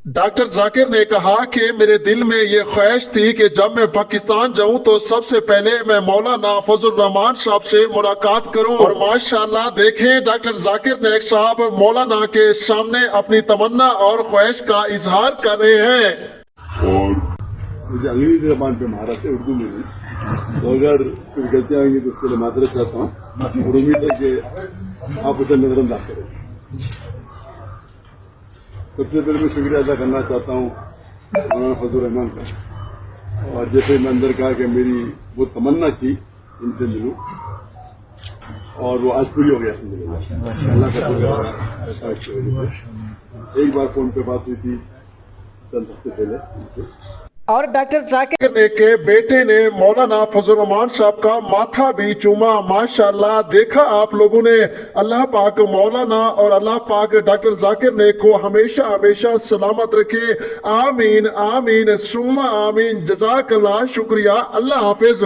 Doctor ذاکر نے کہا کہ میرے دل میں یہ خواہش تھی کہ جب میں پاکستان جاؤں تو سب سے پہلے میں مولانا فضل الرحمان صاحب سے ملاقات کروں، اور ماشاءاللہ دیکھیں ڈاکٹر ذاکر نائک صاحب مولانا کے سامنے اپنی تمنا اور خواہش کا اظہار کر رہے ہیں۔ اور مجھے انگریزی زبان پہ مہارت ہے، اردو میں نہیں، تو اگر کوئی غلطیاں ہوئی تو اس کے لیے معذرت چاہتا ہوں، اور امید ہے کہ آپ اسے نظر انداز کریں۔ سب سے پہلے میں شکریہ ادا کرنا چاہتا ہوں مولانا فضل الرحمان کا، اور جیسے میں اندر کہا کہ میری وہ تمنا تھی ان سے ملوں، اور وہ آج پوری ہو گیا اللہ کا شکر۔ ایک بار فون پہ بات ہوئی تھی چند ہفتے پہلے ان سے، اور ڈاکٹر ذاکر کے بیٹے نے مولانا فضل الرحمان صاحب کا ماتھا بھی چوما۔ ماشاءاللہ دیکھا آپ لوگوں نے، اللہ پاک مولانا اور اللہ پاک ڈاکٹر ذاکر نے کو ہمیشہ ہمیشہ سلامت رکھے، آمین آمین ثم آمین۔ جزاک اللہ، شکریہ، اللہ حافظ۔